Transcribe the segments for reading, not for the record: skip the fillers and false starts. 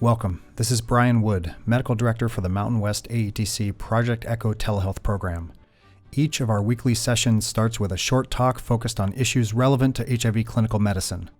Welcome. This is Brian Wood, Medical Director for the Mountain West AETC Project Echo Telehealth Program. Each of our weekly sessions starts with a short talk focused on issues relevant to HIV clinical medicine.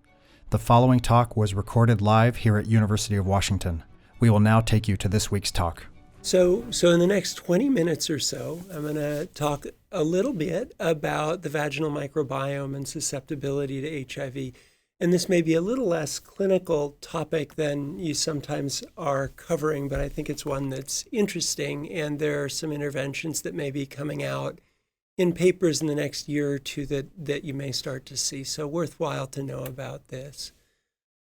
The following talk was recorded live here at University of Washington. We will now take you to this week's talk. So in the next 20 minutes or so, I'm going to talk a little bit about the vaginal microbiome and susceptibility to HIV. And this may be a little less clinical topic than you sometimes are covering, but I think it's one that's interesting. And there are some interventions that may be coming out in papers in the next year or two that you may start to see. So worthwhile to know about this.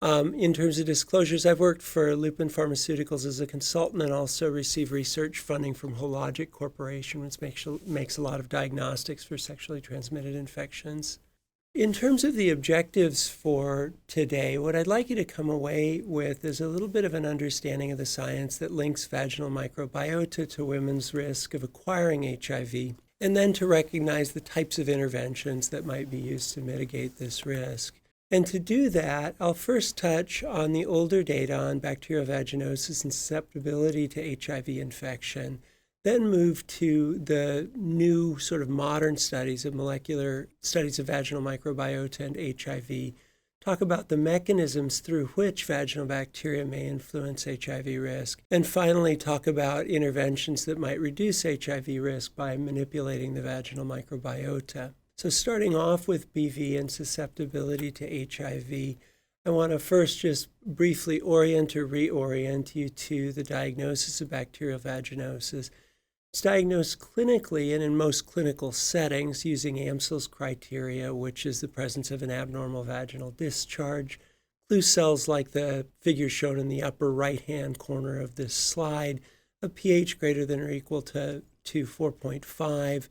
In terms of disclosures, I've worked for Lupin Pharmaceuticals as a consultant and also received research funding from Hologic Corporation, which makes a lot of diagnostics for sexually transmitted infections. In terms of the objectives for today, what I'd like you to come away with is a little bit of an understanding of the science that links vaginal microbiota to women's risk of acquiring HIV, and then to recognize the types of interventions that might be used to mitigate this risk. And to do that, I'll first touch on the older data on bacterial vaginosis and susceptibility to HIV infection, then move to the new sort of modern studies of molecular studies of vaginal microbiota and HIV, talk about the mechanisms through which vaginal bacteria may influence HIV risk, and finally talk about interventions that might reduce HIV risk by manipulating the vaginal microbiota. So starting off with BV and susceptibility to HIV, I want to first just briefly orient or reorient you to the diagnosis of bacterial vaginosis. It's diagnosed clinically and in most clinical settings using Amsel's criteria, which is the presence of an abnormal vaginal discharge, clue cells like the figure shown in the upper right-hand corner of this slide, a pH greater than or equal to 4.5,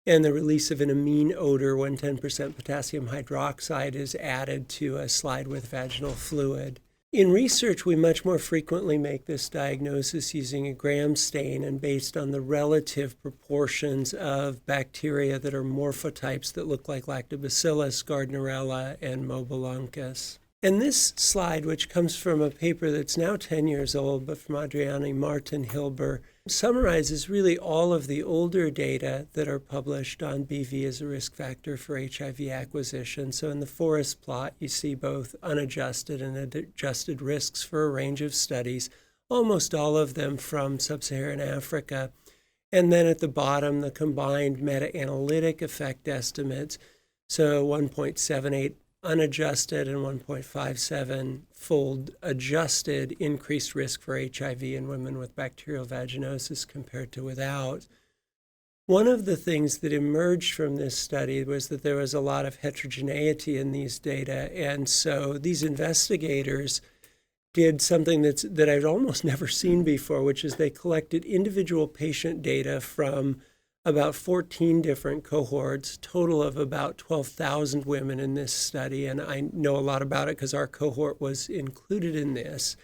and the release of an amine odor when 10% potassium hydroxide is added to a slide with vaginal fluid. In research, we much more frequently make this diagnosis using a gram stain and based on the relative proportions of bacteria that are morphotypes that look like Lactobacillus, Gardnerella, and Mobiluncus. And this slide, which comes from a paper that's now 10 years old, but from Adriani, Martin, Hilber, summarizes really all of the older data that are published on BV as a risk factor for HIV acquisition. So in the forest plot, you see both unadjusted and adjusted risks for a range of studies, almost all of them from sub-Saharan Africa. And then at the bottom, the combined meta-analytic effect estimates, so 1.78 unadjusted and 1.57-fold adjusted increased risk for HIV in women with bacterial vaginosis compared to without. One of the things that emerged from this study was that there was a lot of heterogeneity in these data, and so these investigators did something that I'd almost never seen before, which is they collected individual patient data from about 14 different cohorts, total of about 12,000 women in this study. And I know a lot about it because our cohort was included in this.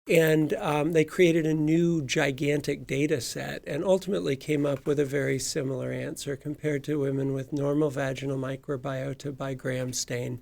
And they created a new gigantic data set and ultimately came up with a very similar answer compared to women with normal vaginal microbiota by gram stain.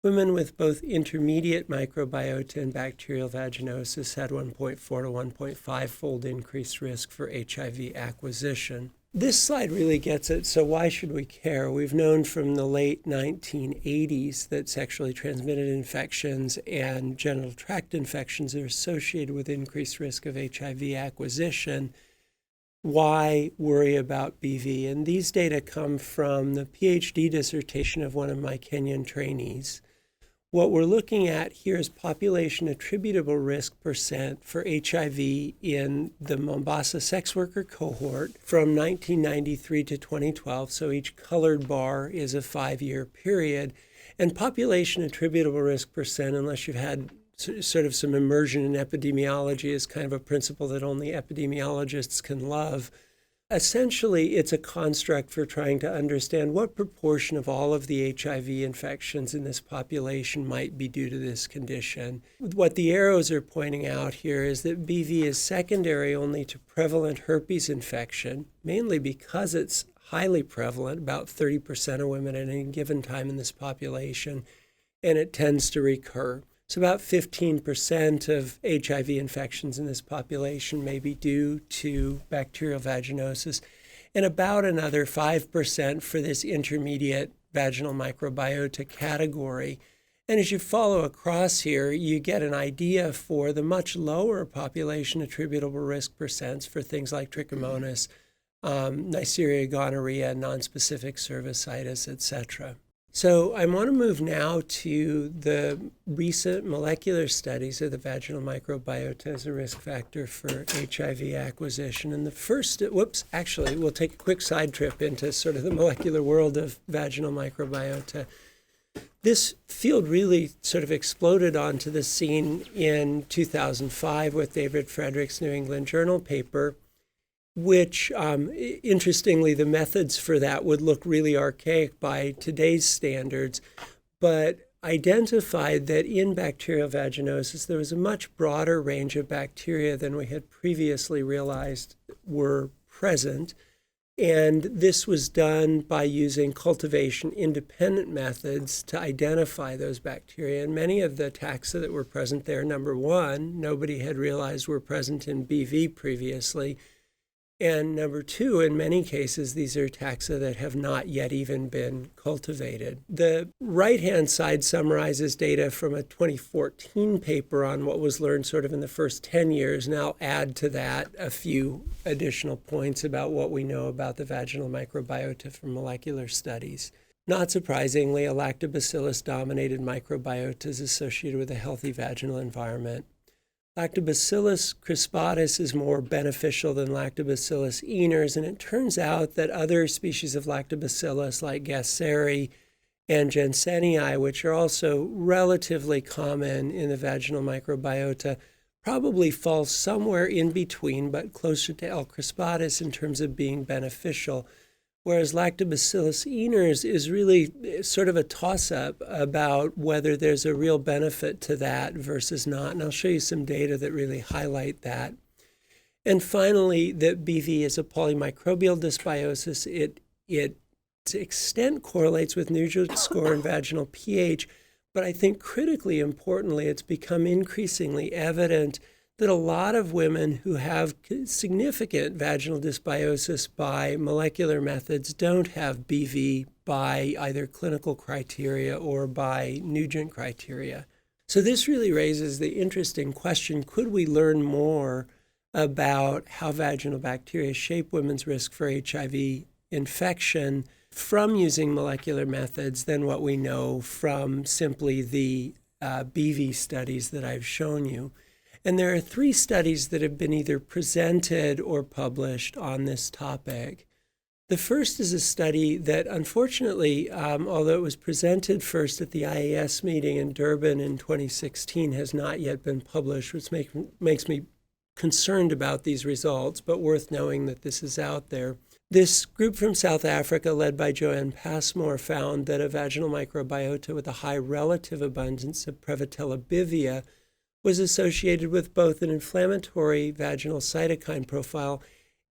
Women with both intermediate microbiota and bacterial vaginosis had 1.4 to 1.5-fold increased risk for HIV acquisition. This slide really gets it, so why should we care? We've known from the late 1980s that sexually transmitted infections and genital tract infections are associated with increased risk of HIV acquisition. Why worry about BV? And these data come from the PhD dissertation of one of my Kenyan trainees. What we're looking at here is population attributable risk percent for HIV in the Mombasa sex worker cohort from 1993 to 2012. So each colored bar is a 5-year period. And population attributable risk percent, unless you've had sort of some immersion in epidemiology, is kind of a principle that only epidemiologists can love. Essentially, it's a construct for trying to understand what proportion of all of the HIV infections in this population might be due to this condition. What the arrows are pointing out here is that BV is secondary only to prevalent herpes infection, mainly because it's highly prevalent, about 30% of women at any given time in this population, and it tends to recur. So about 15% of HIV infections in this population may be due to bacterial vaginosis, and about another 5% for this intermediate vaginal microbiota category. And as you follow across here, you get an idea for the much lower population attributable risk percents for things like trichomonas, Neisseria gonorrhea, nonspecific cervicitis, etc. So I want to move now to the recent molecular studies of the vaginal microbiota as a risk factor for HIV acquisition. And the first, we'll take a quick side trip into sort of the molecular world of vaginal microbiota. This field really sort of exploded onto the scene in 2005 with David Frederick's New England Journal paper, which, interestingly, the methods for that would look really archaic by today's standards, but identified that in bacterial vaginosis, there was a much broader range of bacteria than we had previously realized were present. And this was done by using cultivation-independent methods to identify those bacteria. And many of the taxa that were present there, number one, nobody had realized were present in BV previously. And number two, in many cases, these are taxa that have not yet even been cultivated. The right-hand side summarizes data from a 2014 paper on what was learned sort of in the first 10 years. And I'll add to that a few additional points about what we know about the vaginal microbiota from molecular studies. Not surprisingly, a lactobacillus-dominated microbiota is associated with a healthy vaginal environment. Lactobacillus crispatus is more beneficial than Lactobacillus eners, and it turns out that other species of Lactobacillus like Gasseri and Jensenii, which are also relatively common in the vaginal microbiota, probably fall somewhere in between, but closer to L. crispatus in terms of being beneficial. Whereas Lactobacillus eners is really sort of a toss-up about whether there's a real benefit to that versus not. And I'll show you some data that really highlight that. And finally, that BV is a polymicrobial dysbiosis. Its extent correlates with Nugent score and vaginal pH, but I think critically importantly, it's become increasingly evident that a lot of women who have significant vaginal dysbiosis by molecular methods don't have BV by either clinical criteria or by Nugent criteria. So this really raises the interesting question, could we learn more about how vaginal bacteria shape women's risk for HIV infection from using molecular methods than what we know from simply the BV studies that I've shown you? And there are 3 studies that have been either presented or published on this topic. The first is a study that unfortunately, although it was presented first at the IAS meeting in Durban in 2016, has not yet been published, which makes me concerned about these results, but worth knowing that this is out there. This group from South Africa, led by Joanne Passmore, found that a vaginal microbiota with a high relative abundance of Prevotella bivia was associated with both an inflammatory vaginal cytokine profile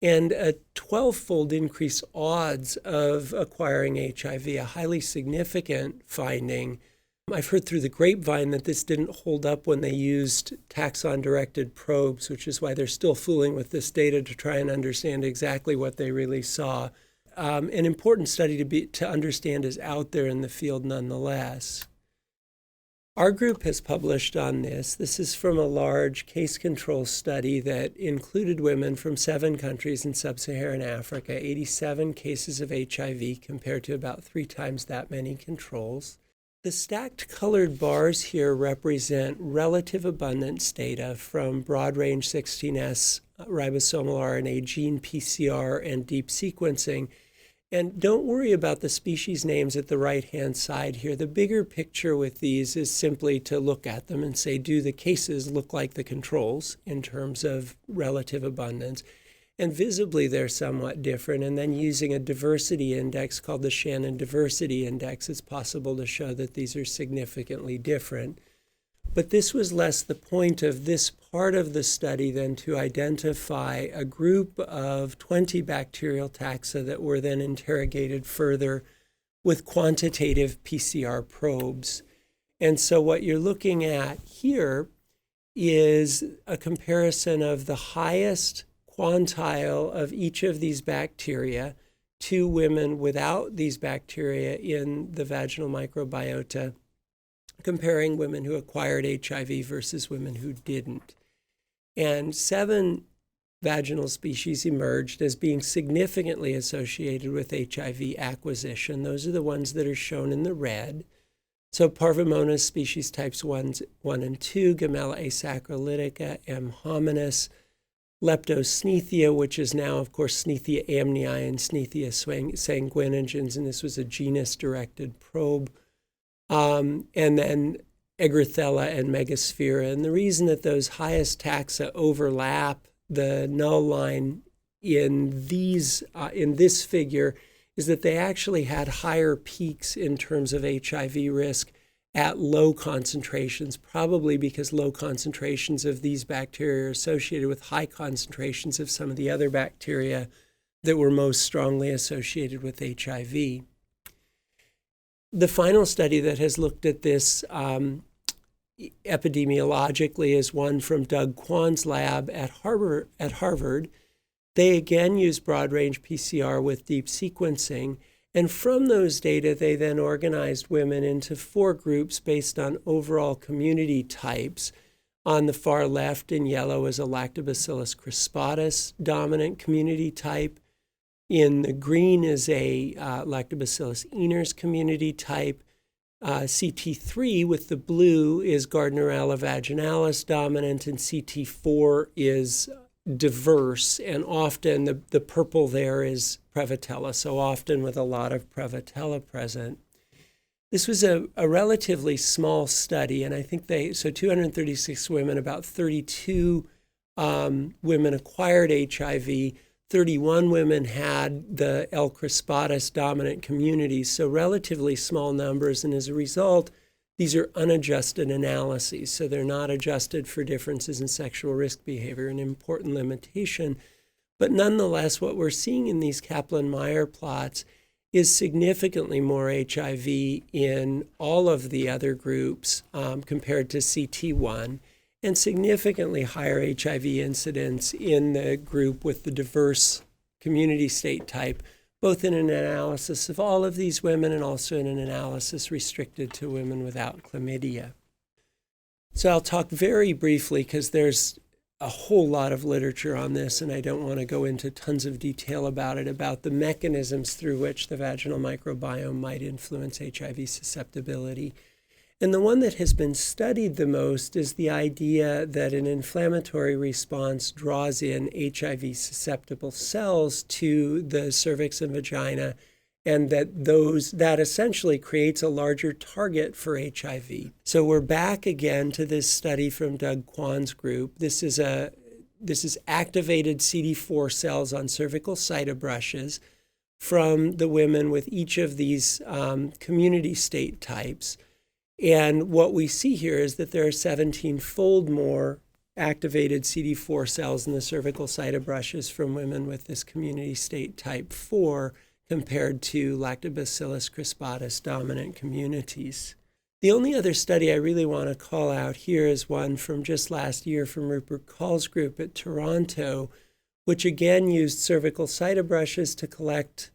and a 12-fold increased odds of acquiring HIV, a highly significant finding. I've heard through the grapevine that this didn't hold up when they used taxon-directed probes, which is why they're still fooling with this data to try and understand exactly what they really saw. An important study to understand is out there in the field nonetheless. Our group has published on this. This is from a large case control study that included women from 7 countries in sub-Saharan Africa, 87 cases of HIV compared to about 3 times that many controls. The stacked colored bars here represent relative abundance data from broad-range 16S ribosomal RNA gene PCR and deep sequencing. And don't worry about the species names at the right-hand side here. The bigger picture with these is simply to look at them and say, do the cases look like the controls in terms of relative abundance? And visibly, they're somewhat different. And then using a diversity index called the Shannon Diversity Index, it's possible to show that these are significantly different. But this was less the point of this part of the study than to identify a group of 20 bacterial taxa that were then interrogated further with quantitative PCR probes. And so what you're looking at here is a comparison of the highest quantile of each of these bacteria to women without these bacteria in the vaginal microbiota, comparing women who acquired HIV versus women who didn't. And 7 vaginal species emerged as being significantly associated with HIV acquisition. Those are the ones that are shown in the red. So Parvomonas species types 1 and 2, Gamella asaccharolytica, M. hominis, Leptosneathia, which is now, of course, Sneathia amnii and Sneathia sanguinigens, and this was a genus-directed probe. And then Egrithella and Megasphaera. And the reason that those highest taxa overlap the null line in this figure is that they actually had higher peaks in terms of HIV risk at low concentrations, probably because low concentrations of these bacteria are associated with high concentrations of some of the other bacteria that were most strongly associated with HIV. The final study that has looked at this epidemiologically is one from Doug Kwan's lab at Harvard. They again use broad-range PCR with deep sequencing. And from those data, they then organized women into 4 groups based on overall community types. On the far left in yellow is a Lactobacillus crispatus dominant community type. In the green is a Lactobacillus iners community type. CT3 with the blue is Gardnerella vaginalis dominant, and CT4 is diverse, and often the purple there is Prevotella, so often with a lot of Prevotella present. This was a relatively small study, and I think 236 women, about 32 women acquired HIV, 31 women had the L. crispatus dominant communities, so relatively small numbers, and as a result, these are unadjusted analyses, so they're not adjusted for differences in sexual risk behavior, an important limitation. But nonetheless, what we're seeing in these Kaplan-Meier plots is significantly more HIV in all of the other groups compared to CT1, and significantly higher HIV incidence in the group with the diverse community state type, both in an analysis of all of these women and also in an analysis restricted to women without chlamydia. So I'll talk very briefly because there's a whole lot of literature on this, and I don't want to go into tons of detail about it, about the mechanisms through which the vaginal microbiome might influence HIV susceptibility. And the one that has been studied the most is the idea that an inflammatory response draws in HIV-susceptible cells to the cervix and vagina, and that essentially creates a larger target for HIV. So we're back again to this study from Doug Kwan's group. This is activated CD4 cells on cervical cytobrushes from the women with each of these community state types. And what we see here is that there are 17-fold more activated CD4 cells in the cervical cytobrushes from women with this community state type 4 compared to Lactobacillus crispatus dominant communities. The only other study I really want to call out here is one from just last year from Rupert Call's group at Toronto, which again used cervical cytobrushes to collect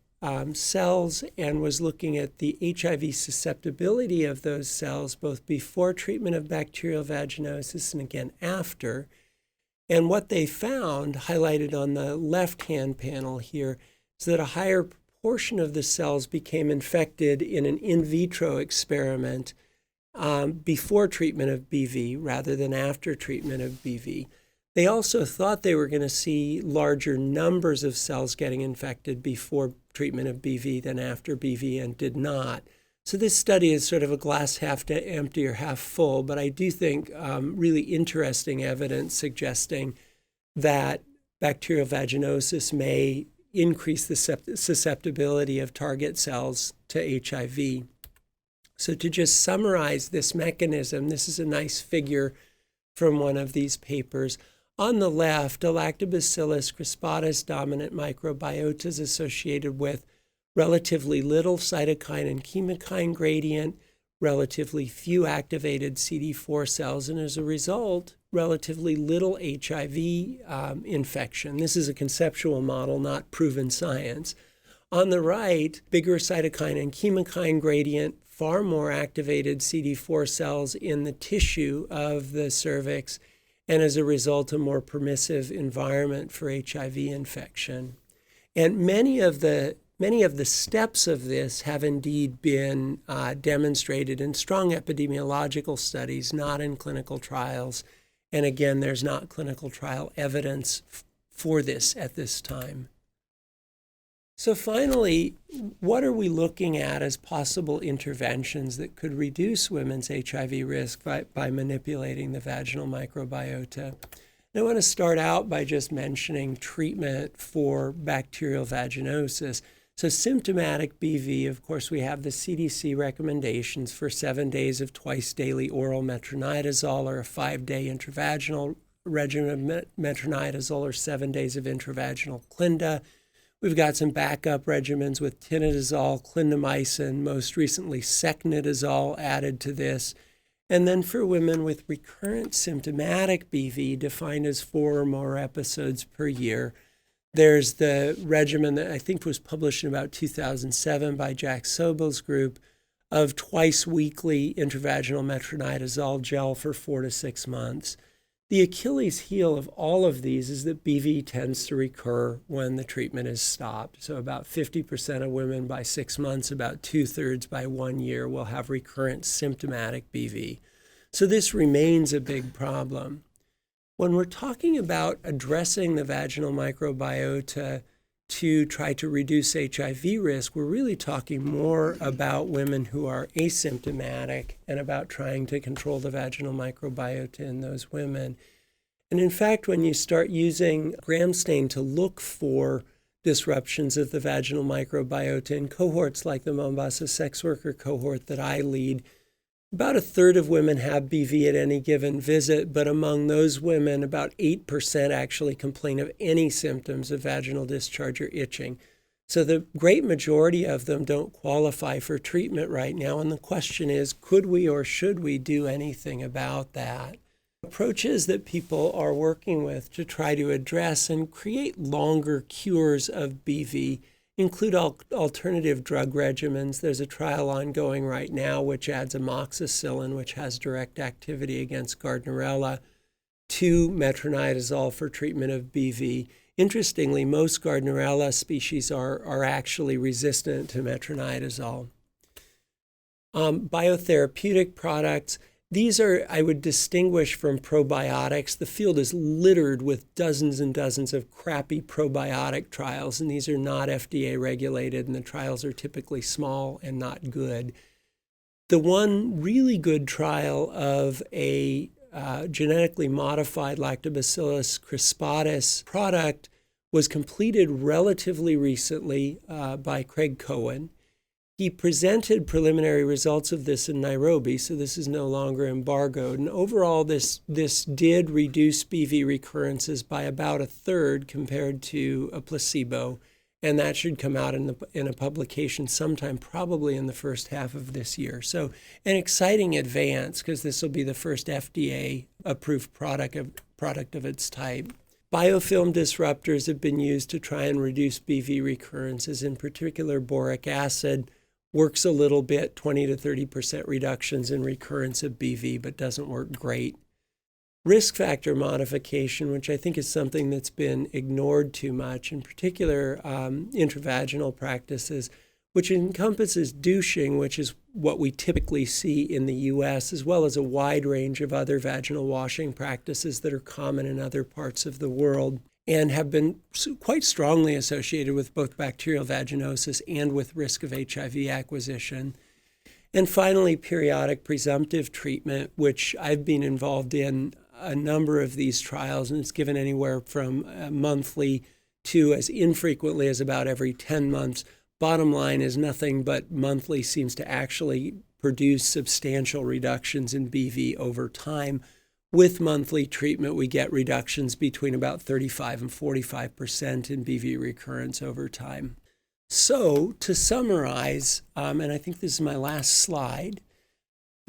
cells and was looking at the HIV susceptibility of those cells both before treatment of bacterial vaginosis and again after. And what they found, highlighted on the left-hand panel here, is that a higher proportion of the cells became infected in an in vitro experiment before treatment of BV rather than after treatment of BV. They also thought they were going to see larger numbers of cells getting infected before treatment of BV than after BV, and did not. So this study is sort of a glass half empty or half full, but I do think really interesting evidence suggesting that bacterial vaginosis may increase the susceptibility of target cells to HIV. So to just summarize this mechanism, this is a nice figure from one of these papers. On the left, a Lactobacillus crispatus dominant microbiota is associated with relatively little cytokine and chemokine gradient, relatively few activated CD4 cells, and as a result, relatively little HIV infection. This is a conceptual model, not proven science. On the right, bigger cytokine and chemokine gradient, far more activated CD4 cells in the tissue of the cervix, and as a result, a more permissive environment for HIV infection. And many of the steps of this have indeed been demonstrated in strong epidemiological studies, not in clinical trials. And again, there's not clinical trial evidence for this at this time. So finally, what are we looking at as possible interventions that could reduce women's HIV risk by manipulating the vaginal microbiota? And I want to start out by just mentioning treatment for bacterial vaginosis. So symptomatic BV, of course, we have the CDC recommendations for 7 days of twice daily oral metronidazole or a 5-day intravaginal regimen of metronidazole or 7 days of intravaginal Clinda. We've got some backup regimens with tinidazole, clindamycin, most recently secnidazole added to this. And then for women with recurrent symptomatic BV, defined as 4 or more episodes per year, there's the regimen that I think was published in about 2007 by Jack Sobel's group of twice weekly intravaginal metronidazole gel for 4 to 6 months. The Achilles heel of all of these is that BV tends to recur when the treatment is stopped. So about 50% of women by 6 months, about 2/3 by 1 year will have recurrent symptomatic BV. So this remains a big problem. When we're talking about addressing the vaginal microbiota to try to reduce HIV risk, we're really talking more about women who are asymptomatic and about trying to control the vaginal microbiota in those women. And in fact, when you start using gram stain to look for disruptions of the vaginal microbiota in cohorts like the Mombasa sex worker cohort that I lead, about 1/3 of women have BV at any given visit, but among those women, about 8% actually complain of any symptoms of vaginal discharge or itching. So the great majority of them don't qualify for treatment right now, and the question is, could we or should we do anything about that? Approaches that people are working with to try to address and create longer cures of BV include alternative drug regimens. There's a trial ongoing right now which adds amoxicillin, which has direct activity against Gardnerella, to metronidazole for treatment of BV. Interestingly, most Gardnerella species are actually resistant to metronidazole. Biotherapeutic products. These are, I would distinguish from probiotics. The field is littered with dozens and dozens of crappy probiotic trials, and these are not FDA regulated, and the trials are typically small and not good. The one really good trial of a genetically modified Lactobacillus crispatus product was completed relatively recently by Craig Cohen. He presented preliminary results of this in Nairobi, so this is no longer embargoed. And overall, this did reduce BV recurrences by about 1/3 compared to a placebo, and that should come out in a publication sometime probably in the first half of this year. So an exciting advance, because this will be the first FDA-approved product of its type. Biofilm disruptors have been used to try and reduce BV recurrences, in particular boric acid. Works a little bit, 20 to 30% reductions in recurrence of BV, but doesn't work great. Risk factor modification, which I think is something that's been ignored too much, in particular intravaginal practices, which encompasses douching, which is what we typically see in the US, as well as a wide range of other vaginal washing practices that are common in other parts of the world, and have been quite strongly associated with both bacterial vaginosis and with risk of HIV acquisition. And finally, periodic presumptive treatment, which I've been involved in a number of these trials, and it's given anywhere from monthly to as infrequently as about every 10 months. Bottom line is nothing but monthly seems to actually produce substantial reductions in BV over time. With monthly treatment, we get reductions between about 35 and 45% in BV recurrence over time. So to summarize, and I think this is my last slide,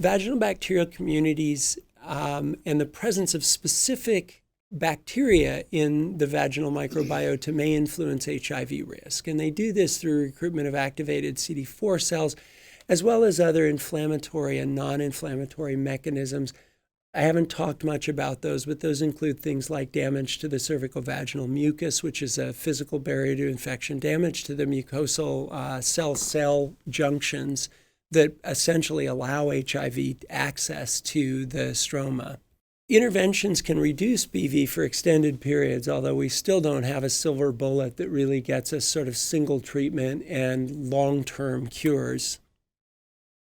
vaginal bacterial communities and the presence of specific bacteria in the vaginal microbiota may influence HIV risk. And they do this through recruitment of activated CD4 cells, as well as other inflammatory and non-inflammatory mechanisms. I haven't talked much about those, but those include things like damage to the cervicovaginal mucus, which is a physical barrier to infection, damage to the mucosal cell-cell junctions that essentially allow HIV access to the stroma. Interventions can reduce BV for extended periods, although we still don't have a silver bullet that really gets us sort of single treatment and long-term cures.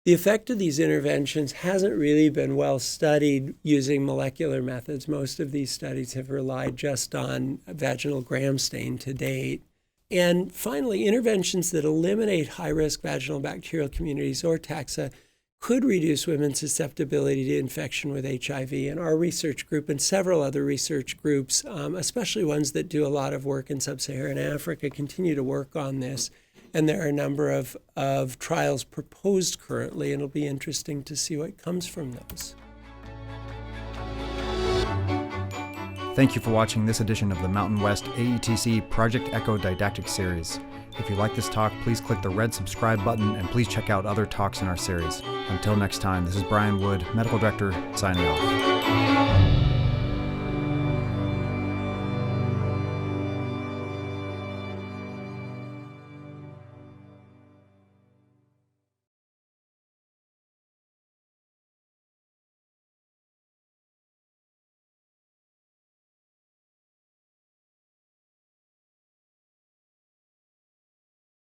The effect of these interventions hasn't really been well studied using molecular methods. Most of these studies have relied just on vaginal gram stain to date. And finally, interventions that eliminate high-risk vaginal bacterial communities or taxa could reduce women's susceptibility to infection with HIV. And our research group and several other research groups, especially ones that do a lot of work in sub-Saharan Africa, continue to work on this. And there are a number of trials proposed currently, and it'll be interesting to see what comes from those. Thank you for watching this edition of the Mountain West AETC Project Echo Didactic Series. If you like this talk, please click the red subscribe button and please check out other talks in our series. Until next time, this is Brian Wood, Medical Director, signing off.